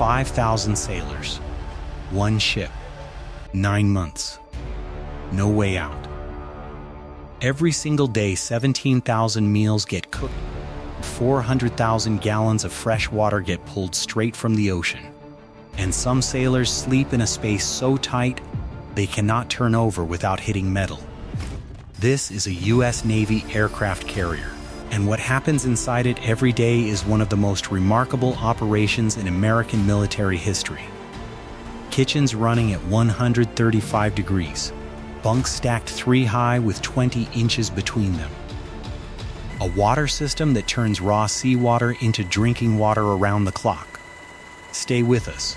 5,000 sailors, one ship, 9 months, no way out. Every single day, 17,000 meals get cooked, 400,000 gallons of fresh water get pulled straight from the ocean, and some sailors sleep in a space so tight they cannot turn over without hitting metal. This is a U.S. Navy aircraft carrier, and what happens inside it every day is one of the most remarkable operations in American military history. Kitchens running at 135 degrees, bunks stacked 3 high with 20 inches between them. A water system that turns raw seawater into drinking water around the clock. Stay with us,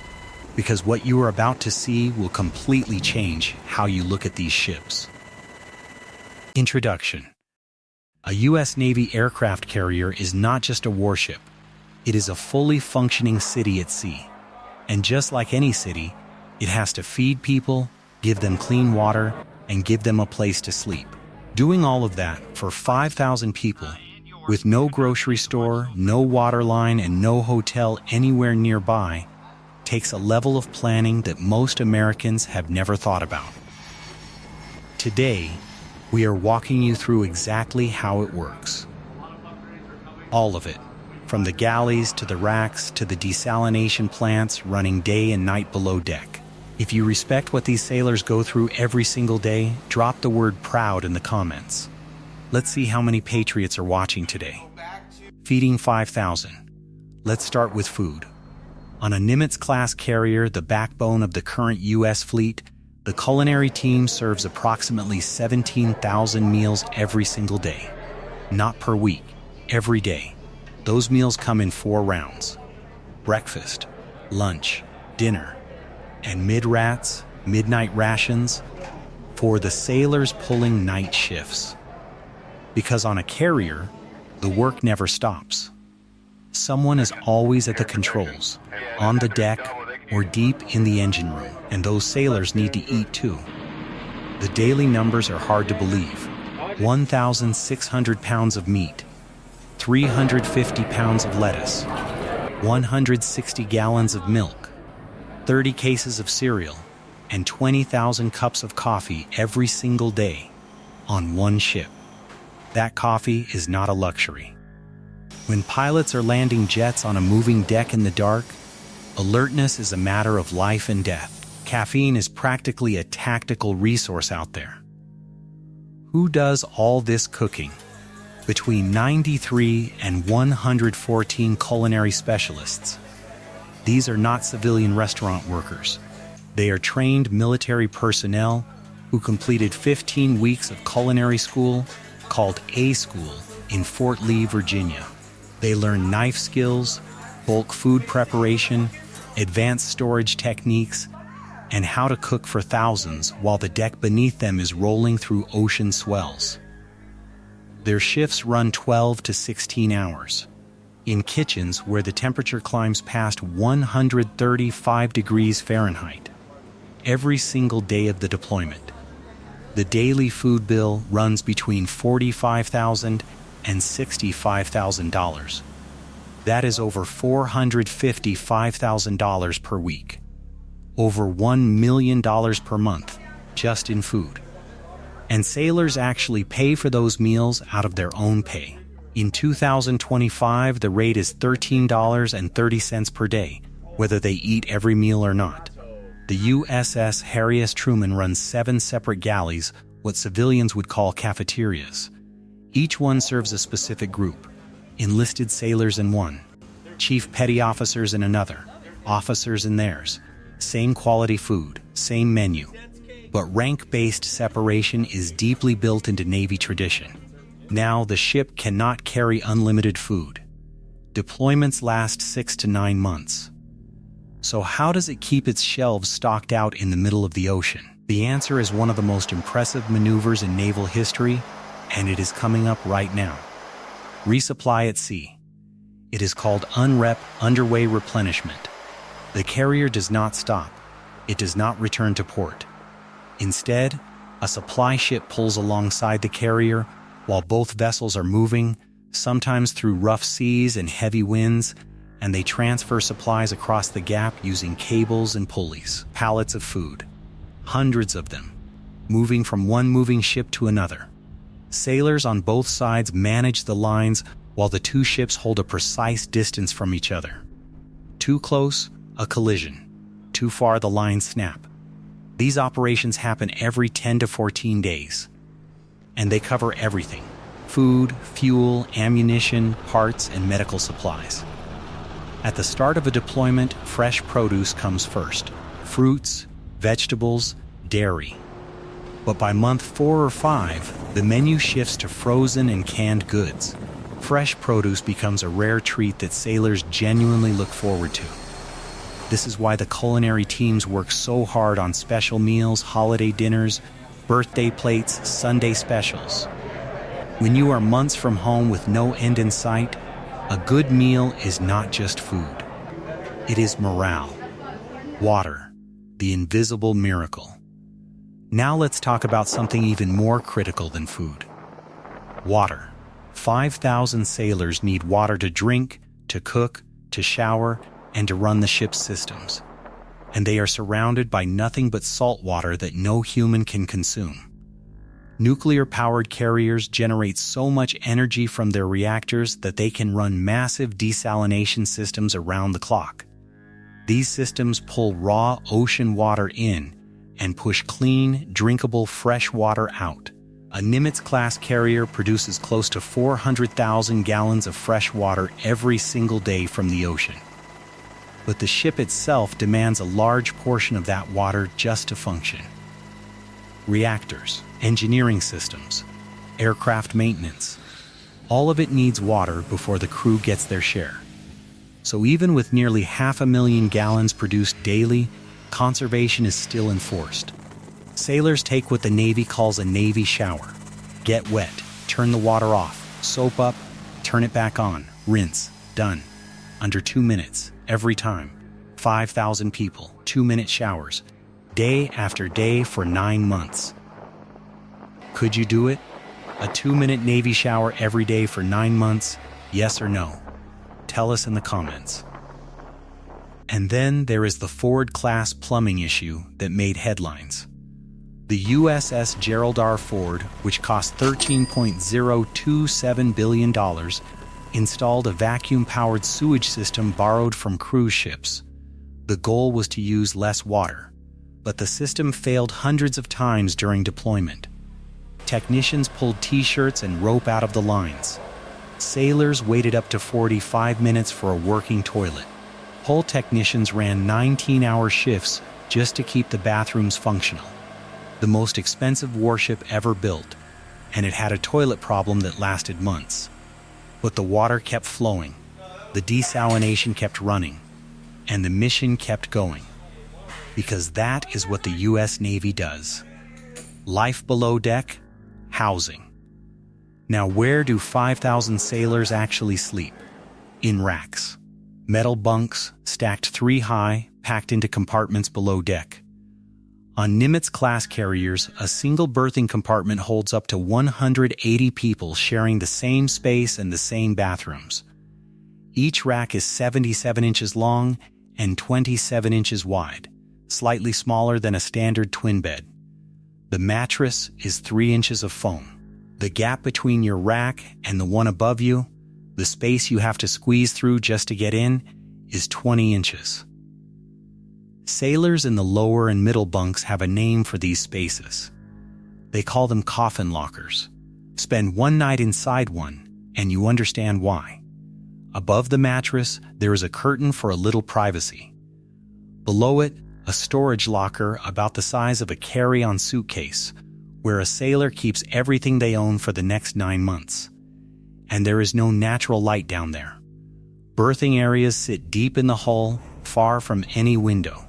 because what you are about to see will completely change how you look at these ships. Introduction. A U.S. Navy aircraft carrier is not just a warship. It is a fully functioning city at sea. And just like any city, it has to feed people, give them clean water, and give them a place to sleep. Doing all of that for 5,000 people, with no grocery store, no water line, and no hotel anywhere nearby, takes a level of planning that most Americans have never thought about. Today, we are walking you through exactly how it works. All of it, from the galleys to the racks to the desalination plants running day and night below deck. If you respect what these sailors go through every single day, drop the word proud in the comments. Let's see how many patriots are watching today. Feeding 5,000. Let's start with food. On a Nimitz-class carrier, the backbone of the current U.S. fleet, the culinary team serves approximately 17,000 meals every single day. Not per week, every day. Those meals come in 4 rounds. Breakfast, lunch, dinner, and midnight rations for the sailors pulling night shifts. Because on a carrier, the work never stops. Someone is always at the controls, on the deck, or deep in the engine room, and those sailors need to eat too. The daily numbers are hard to believe. 1,600 pounds of meat, 350 pounds of lettuce, 160 gallons of milk, 30 cases of cereal, and 20,000 cups of coffee every single day on one ship. That coffee is not a luxury. When pilots are landing jets on a moving deck in the dark, alertness is a matter of life and death. Caffeine is practically a tactical resource out there. Who does all this cooking? Between 93 and 114 culinary specialists. These are not civilian restaurant workers. They are trained military personnel who completed 15 weeks of culinary school called A School in Fort Lee, Virginia. They learn knife skills, bulk food preparation, advanced storage techniques, and how to cook for thousands while the deck beneath them is rolling through ocean swells. Their shifts run 12 to 16 hours. In kitchens where the temperature climbs past 135 degrees Fahrenheit every single day of the deployment. The daily food bill runs between $45,000 and $65,000. That is over $455,000 per week. Over $1 million per month, just in food. And sailors actually pay for those meals out of their own pay. In 2025, the rate is $13.30 per day, whether they eat every meal or not. The USS Harry S. Truman runs 7 separate galleys, what civilians would call cafeterias. Each one serves a specific group. Enlisted sailors in one, chief petty officers in another, officers in theirs. Same quality food, same menu. But rank-based separation is deeply built into Navy tradition. Now the ship cannot carry unlimited food. Deployments last 6 to 9 months. So how does it keep its shelves stocked out in the middle of the ocean? The answer is one of the most impressive maneuvers in naval history, and it is coming up right now. Resupply at sea. It is called underway replenishment. The carrier does not stop. It does not return to port. Instead, a supply ship pulls alongside the carrier while both vessels are moving, sometimes through rough seas and heavy winds, and they transfer supplies across the gap using cables and pulleys. Pallets of food, hundreds of them, moving from one moving ship to another. Sailors on both sides manage the lines while the two ships hold a precise distance from each other. Too close, a collision. Too far, the lines snap. These operations happen every 10 to 14 days. And they cover everything: food, fuel, ammunition, parts, and medical supplies. At the start of a deployment, fresh produce comes first: fruits, vegetables, dairy. But by month 4 or 5, the menu shifts to frozen and canned goods. Fresh produce becomes a rare treat that sailors genuinely look forward to. This is why the culinary teams work so hard on special meals, holiday dinners, birthday plates, Sunday specials. When you are months from home with no end in sight, a good meal is not just food. It is morale. Water, the invisible miracle. Now let's talk about something even more critical than food. Water. 5,000 sailors need water to drink, to cook, to shower, and to run the ship's systems. And they are surrounded by nothing but salt water that no human can consume. Nuclear-powered carriers generate so much energy from their reactors that they can run massive desalination systems around the clock. These systems pull raw ocean water in and push clean, drinkable fresh water out. A Nimitz-class carrier produces close to 400,000 gallons of fresh water every single day from the ocean. But the ship itself demands a large portion of that water just to function. Reactors, engineering systems, aircraft maintenance. All of it needs water before the crew gets their share. So even with nearly 500,000 gallons produced daily, conservation is still enforced. Sailors take what the Navy calls a Navy shower. Get wet, turn the water off, soap up, turn it back on, rinse, done. Under 2 minutes, every time. 5,000 people, 2-minute showers, day after day for 9 months. Could you do it? A 2-minute Navy shower every day for 9 months, yes or no? Tell us in the comments. And then there is the Ford-class plumbing issue that made headlines. The USS Gerald R. Ford, which cost $13.027 billion, installed a vacuum-powered sewage system borrowed from cruise ships. The goal was to use less water, but the system failed hundreds of times during deployment. Technicians pulled T-shirts and rope out of the lines. Sailors waited up to 45 minutes for a working toilet. Hull technicians ran 19-hour shifts just to keep the bathrooms functional. The most expensive warship ever built, and it had a toilet problem that lasted months. But the water kept flowing, the desalination kept running, and the mission kept going. Because that is what the U.S. Navy does. Life below deck, housing. Now, where do 5,000 sailors actually sleep? In racks. Metal bunks, stacked 3 high, packed into compartments below deck. On Nimitz-class carriers, a single berthing compartment holds up to 180 people sharing the same space and the same bathrooms. Each rack is 77 inches long and 27 inches wide, slightly smaller than a standard twin bed. The mattress is 3 inches of foam. The gap between your rack and the one above you, the space you have to squeeze through just to get in, is 20 inches. Sailors in the lower and middle bunks have a name for these spaces. They call them coffin lockers. Spend one night inside one, and you understand why. Above the mattress, there is a curtain for a little privacy. Below it, a storage locker about the size of a carry-on suitcase, where a sailor keeps everything they own for the next 9 months. And there is no natural light down there. Berthing areas sit deep in the hull, far from any window.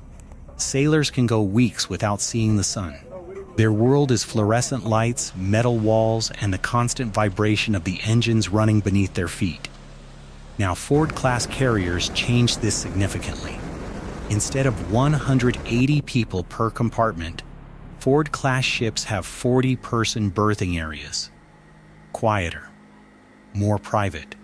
Sailors can go weeks without seeing the sun. Their world is fluorescent lights, metal walls, and the constant vibration of the engines running beneath their feet. Now, Ford-class carriers changed this significantly. Instead of 180 people per compartment, Ford-class ships have 40-person berthing areas. Quieter, more private.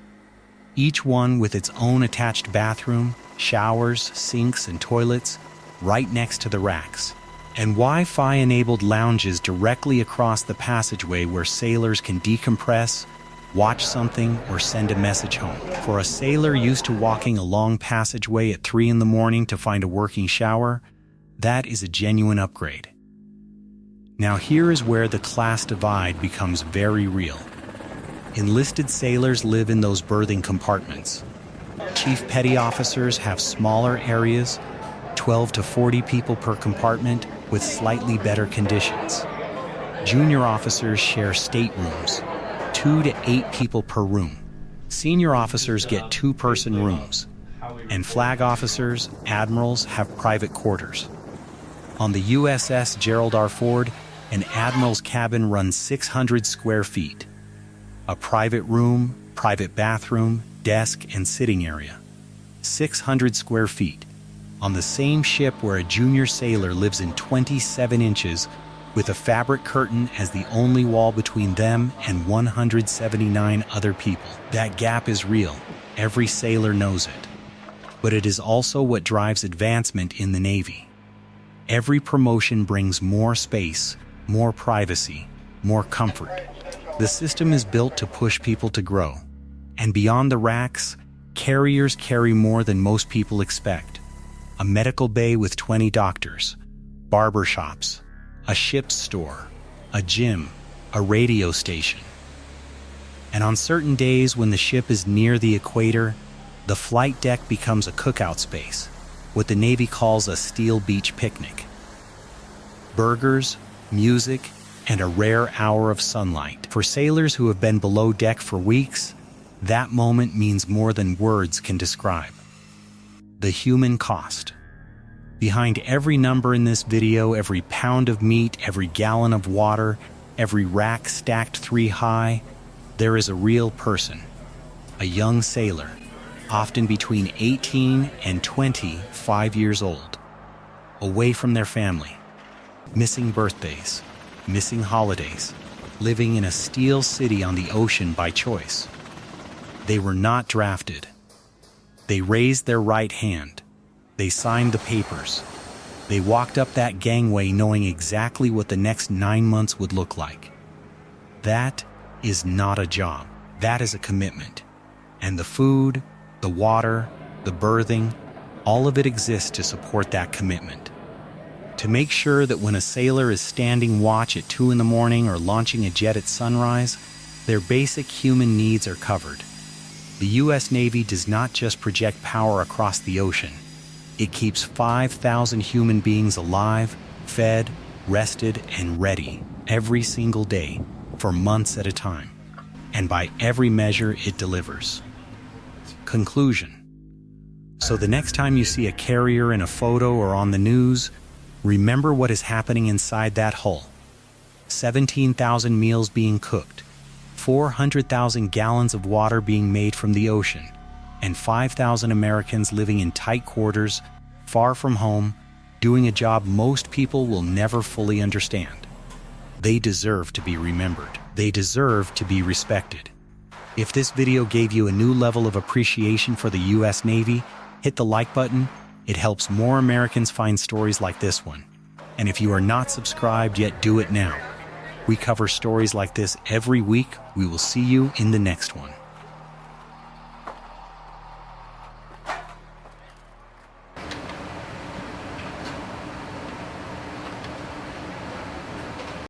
each one with its own attached bathroom, showers, sinks, and toilets right next to the racks, and Wi-Fi-enabled lounges directly across the passageway where sailors can decompress, watch something, or send a message home. For a sailor used to walking a long passageway at 3 in the morning to find a working shower, that is a genuine upgrade. Now here is where the class divide becomes very real. Enlisted sailors live in those berthing compartments. Chief petty officers have smaller areas, 12 to 40 people per compartment, with slightly better conditions. Junior officers share staterooms, 2 to 8 people per room. Senior officers get 2-person rooms, and flag officers, admirals, have private quarters. On the USS Gerald R. Ford, an admiral's cabin runs 600 square feet. A private room, private bathroom, desk, and sitting area. 600 square feet. On the same ship where a junior sailor lives in 27 inches with a fabric curtain as the only wall between them and 179 other people. That gap is real. Every sailor knows it. But it is also what drives advancement in the Navy. Every promotion brings more space, more privacy, more comfort. The system is built to push people to grow. And beyond the racks, carriers carry more than most people expect. A medical bay with 20 doctors, barber shops, a ship's store, a gym, a radio station. And on certain days when the ship is near the equator, the flight deck becomes a cookout space, what the Navy calls a steel beach picnic. Burgers, music, and a rare hour of sunlight. For sailors who have been below deck for weeks, that moment means more than words can describe. The human cost. Behind every number in this video, every pound of meat, every gallon of water, every rack stacked 3 high, there is a real person. A young sailor, often between 18 and 25 years old, away from their family, missing birthdays, missing holidays, living in a steel city on the ocean by choice. They were not drafted. They raised their right hand. They signed the papers. They walked up that gangway knowing exactly what the next 9 months would look like. That is not a job. That is a commitment. And the food, the water, the berthing, all of it exists to support that commitment. To make sure that when a sailor is standing watch at 2 in the morning or launching a jet at sunrise, their basic human needs are covered. The U.S. Navy does not just project power across the ocean. It keeps 5,000 human beings alive, fed, rested, and ready every single day for months at a time. And by every measure, it delivers. Conclusion. So the next time you see a carrier in a photo or on the news, remember what is happening inside that hull. 17,000 meals being cooked, 400,000 gallons of water being made from the ocean, and 5,000 Americans living in tight quarters, far from home, doing a job most people will never fully understand. They deserve to be remembered. They deserve to be respected. If this video gave you a new level of appreciation for the U.S. Navy, hit the like button. It helps more Americans find stories like this one. And if you are not subscribed yet, do it now. We cover stories like this every week. We will see you in the next one.